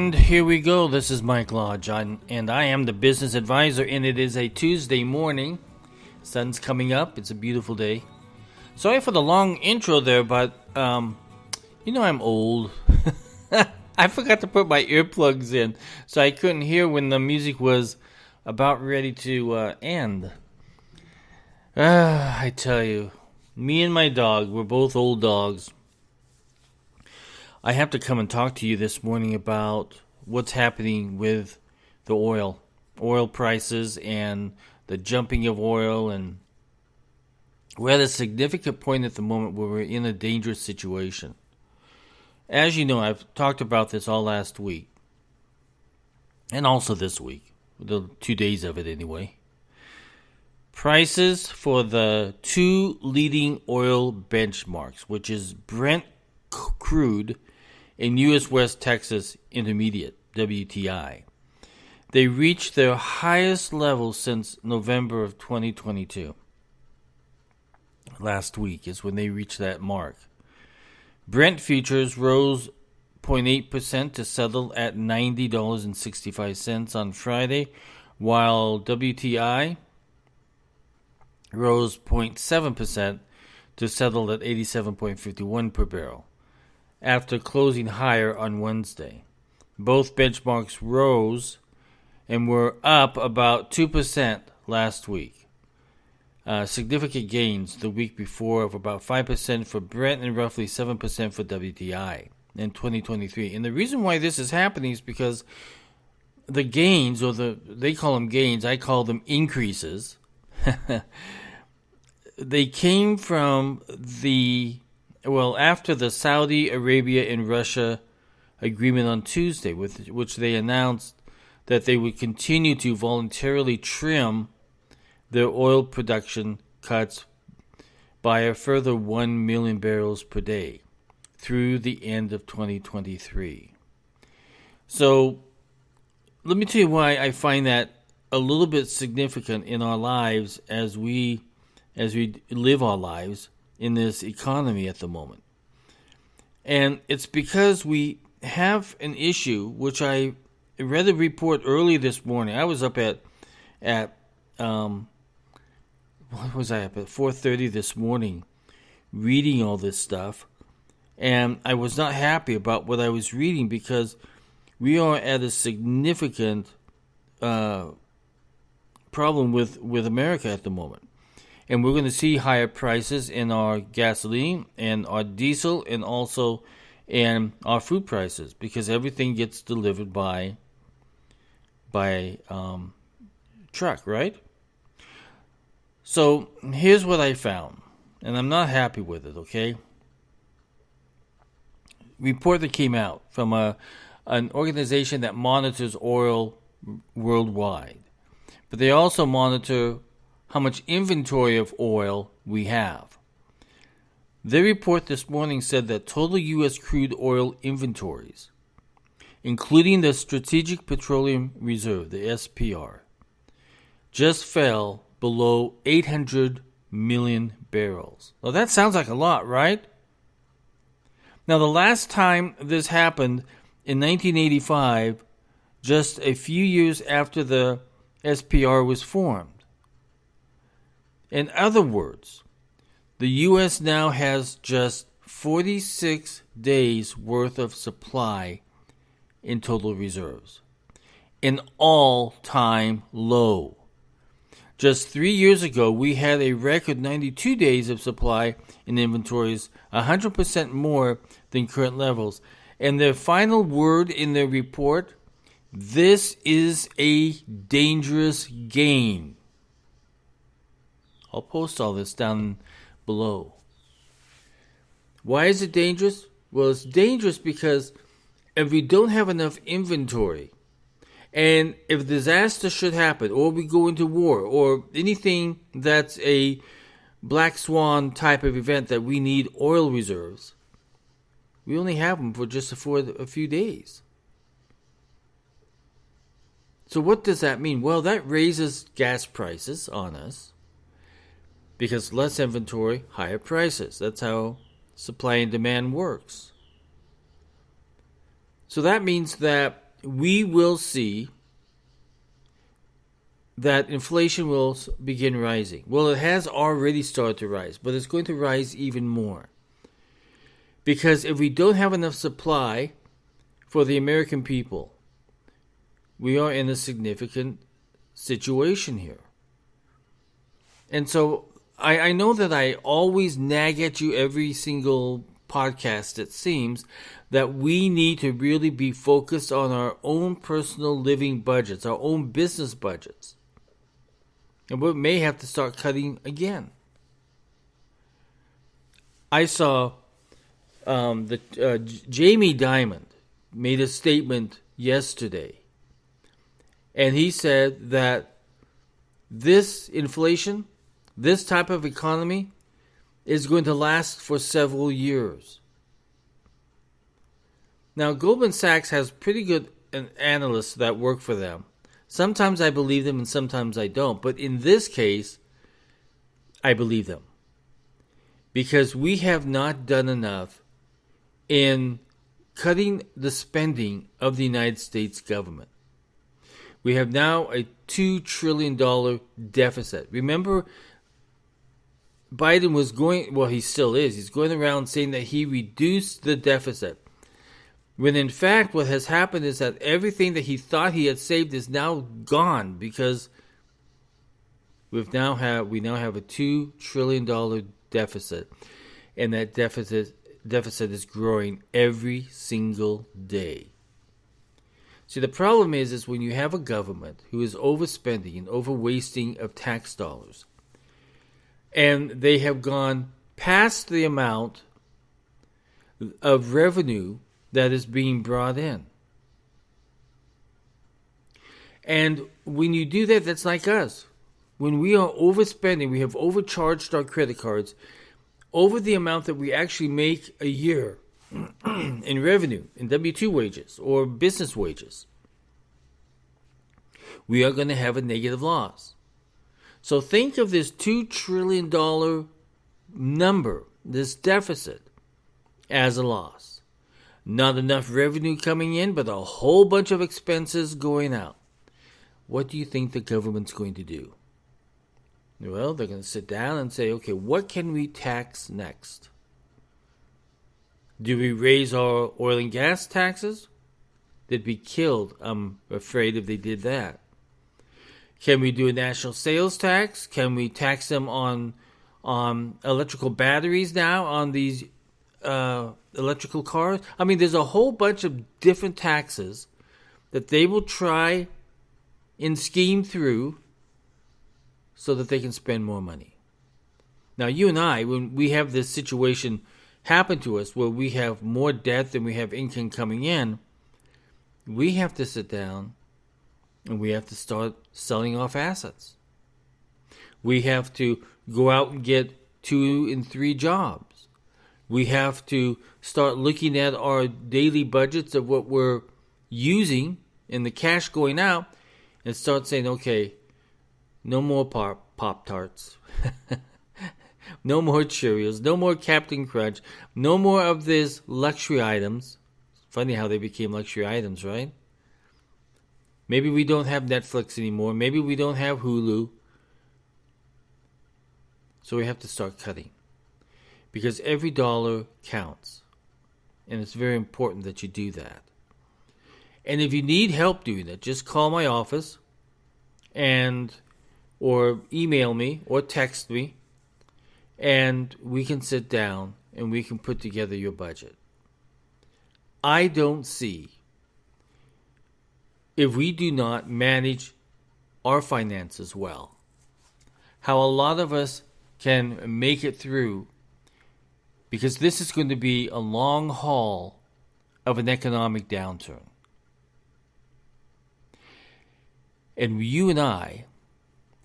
And here we go. This is Mike Lodge, and I am the business advisor, and it is a Tuesday morning. Sun's coming up. It's a beautiful day. Sorry for the long intro there, but I'm old. I forgot to put my earplugs in, so I couldn't hear when the music was about ready to end. I tell you, me and my dog, we're both old dogs. I have to come and talk to you this morning about what's happening with the oil prices and the jumping of oil, and we're at a significant point at the moment where we're in a dangerous situation. As you know, I've talked about this all last week, and also this week, the 2 days of it anyway. Prices for the two leading oil benchmarks, which is Brent crude and U.S. West Texas Intermediate, WTI. They reached their highest level since November of 2022. Last week is when they reached that mark. Brent futures rose 0.8% to settle at $90.65 on Friday, while WTI rose 0.7% to settle at $87.51 per barrel, after closing higher on Wednesday. Both benchmarks rose and were up about 2% last week. Significant gains the week before of about 5% for Brent and roughly 7% for WTI in 2023. And the reason why this is happening is because the gains, they call them gains, I call them increases, they came from after the Saudi Arabia and Russia agreement on Tuesday, with which they announced that they would continue to voluntarily trim their oil production cuts by a further 1 million barrels per day through the end of 2023. So let me tell you why I find that a little bit significant in our lives as we live our lives in this economy at the moment. And it's because we have an issue, which I read a report early this morning. I was up at 4:30 this morning reading all this stuff, and I was not happy about what I was reading because we are at a significant problem with America at the moment. And we're going to see higher prices in our gasoline and our diesel and also in our food prices, because everything gets delivered by truck, right? So here's what I found, and I'm not happy with it, okay? Report that came out from an organization that monitors oil worldwide, but they also monitor how much inventory of oil we have. Their report this morning said that total U.S. crude oil inventories, including the Strategic Petroleum Reserve, the SPR, just fell below 800 million barrels. Now that sounds like a lot, right? Now the last time this happened in 1985, just a few years after the SPR was formed. In other words, the U.S. now has just 46 days worth of supply in total reserves, an all-time low. Just 3 years ago, we had a record 92 days of supply in inventories, 100% more than current levels. And their final word in their report, this is a dangerous game. I'll post all this down below. Why is it dangerous? Well, it's dangerous because if we don't have enough inventory, and if disaster should happen, or we go into war, or anything that's a black swan type of event that we need oil reserves, we only have them for a few days. So what does that mean? Well, that raises gas prices on us, because less inventory, higher prices. That's how supply and demand works. So that means that we will see that inflation will begin rising. Well, it has already started to rise, but it's going to rise even more. Because if we don't have enough supply for the American people, we are in a significant situation here. And so I know that I always nag at you every single podcast, it seems, that we need to really be focused on our own personal living budgets, our own business budgets. And we may have to start cutting again. I saw Jamie Dimon made a statement yesterday. And he said that this inflation, this type of economy, is going to last for several years. Now, Goldman Sachs has pretty good analysts that work for them. Sometimes I believe them and sometimes I don't. But in this case, I believe them. Because we have not done enough in cutting the spending of the United States government. We have now a $2 trillion deficit. Remember, Biden was going, well, he still is. He's going around saying that he reduced the deficit. When in fact, what has happened is that everything that he thought he had saved is now gone because we now have a $2 trillion deficit, and that deficit is growing every single day. See, the problem is when you have a government who is overspending and overwasting of tax dollars, and they have gone past the amount of revenue that is being brought in. And when you do that, that's like us. When we are overspending, we have overcharged our credit cards over the amount that we actually make a year in revenue, in W-2 wages or business wages. We are going to have a negative loss. So think of this $2 trillion number, this deficit, as a loss. Not enough revenue coming in, but a whole bunch of expenses going out. What do you think the government's going to do? Well, they're going to sit down and say, okay, what can we tax next? Do we raise our oil and gas taxes? They'd be killed, I'm afraid, if they did that. Can we do a national sales tax? Can we tax them on electrical batteries now on these electrical cars? I mean, there's a whole bunch of different taxes that they will try and scheme through so that they can spend more money. Now, you and I, when we have this situation happen to us where we have more debt than we have income coming in, we have to sit down and we have to start selling off assets. We have to go out and get 2 and 3 jobs. We have to start looking at our daily budgets of what we're using and the cash going out and start saying, okay, no more Pop-Tarts. No more Cheerios. No more Captain Crunch. No more of these luxury items. Funny how they became luxury items, right? Maybe we don't have Netflix anymore. Maybe we don't have Hulu. So we have to start cutting. Because every dollar counts. And it's very important that you do that. And if you need help doing that, just call my office or email me or text me, and we can sit down and we can put together your budget. I don't see, if we do not manage our finances well, how a lot of us can make it through, because this is going to be a long haul of an economic downturn. And you and I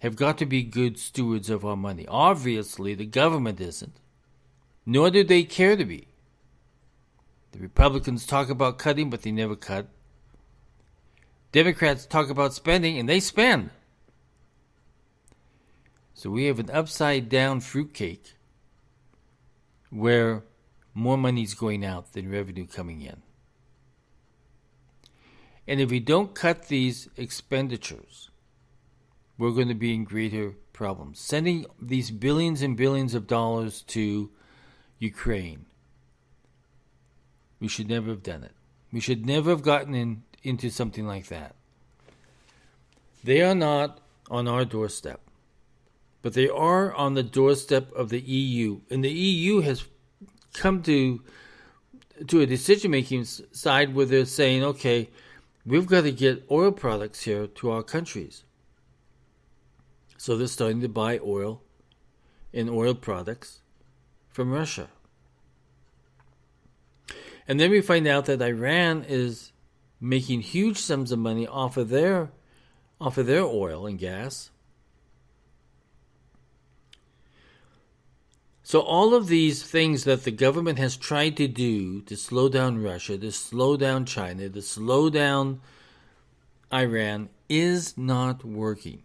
have got to be good stewards of our money. Obviously, the government isn't, nor do they care to be. The Republicans talk about cutting, but they never cut. Democrats talk about spending, and they spend. So we have an upside-down fruitcake where more money is going out than revenue coming in. And if we don't cut these expenditures, we're going to be in greater problems. Sending these billions and billions of dollars to Ukraine, we should never have done it. We should never have gotten into something like that. They are not on our doorstep, but they are on the doorstep of the EU. And the EU has come to a decision-making side where they're saying, okay, we've got to get oil products here to our countries. So they're starting to buy oil and oil products from Russia. And then we find out that Iran is making huge sums of money off of their oil and gas. So all of these things that the government has tried to do to slow down Russia, to slow down China, to slow down Iran is not working.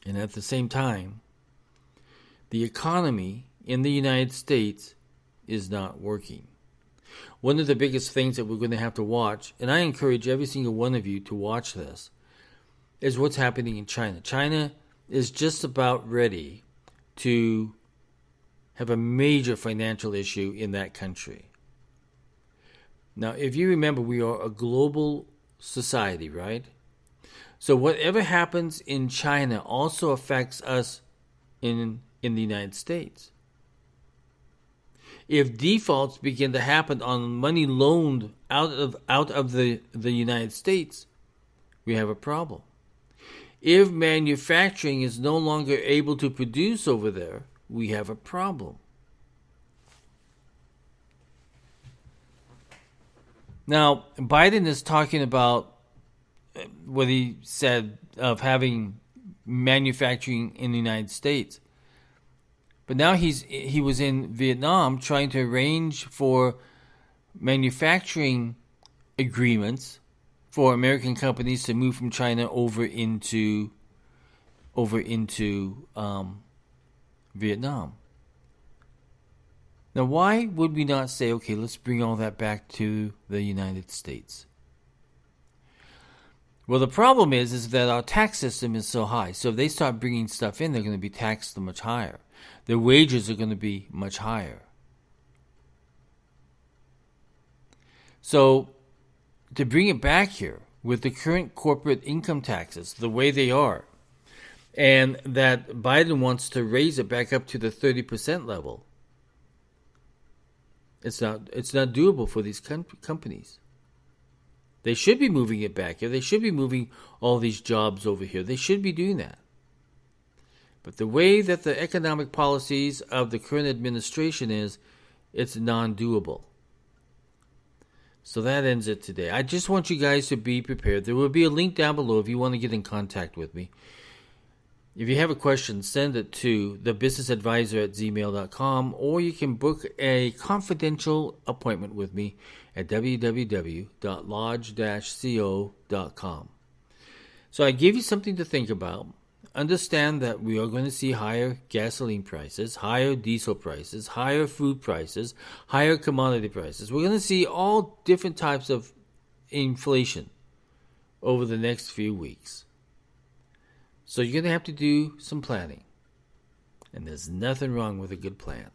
And at the same time, the economy in the United States is not working. One of the biggest things that we're going to have to watch, and I encourage every single one of you to watch this, is what's happening in China. China is just about ready to have a major financial issue in that country. Now, if you remember, we are a global society, right? So whatever happens in China also affects us in the United States. If defaults begin to happen on money loaned out of the United States, we have a problem. If manufacturing is no longer able to produce over there, we have a problem. Now, Biden is talking about what he said of having manufacturing in the United States. But now he was in Vietnam trying to arrange for manufacturing agreements for American companies to move from China over into Vietnam. Now, why would we not say, okay, let's bring all that back to the United States? Well, the problem is that our tax system is so high. So if they start bringing stuff in, they're going to be taxed much higher. Their wages are going to be much higher. So to bring it back here with the current corporate income taxes, the way they are, and that Biden wants to raise it back up to the 30% level, it's not doable for these companies. They should be moving it back here. They should be moving all these jobs over here. They should be doing that. But the way that the economic policies of the current administration is, it's non-doable. So that ends it today. I just want you guys to be prepared. There will be a link down below if you want to get in contact with me. If you have a question, send it to thebusinessadvisor@gmail.com, or you can book a confidential appointment with me at www.lodge-co.com. So I gave you something to think about. Understand that we are going to see higher gasoline prices, higher diesel prices, higher food prices, higher commodity prices. We're going to see all different types of inflation over the next few weeks. So you're going to have to do some planning. And there's nothing wrong with a good plan.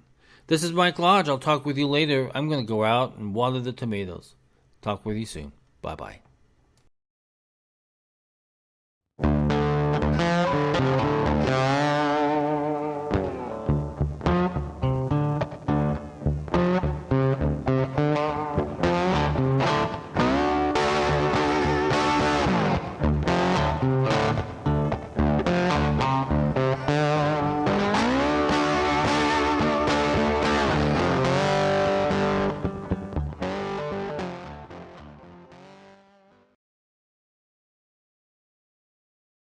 This is Mike Lodge. I'll talk with you later. I'm going to go out and water the tomatoes. Talk with you soon. Bye-bye.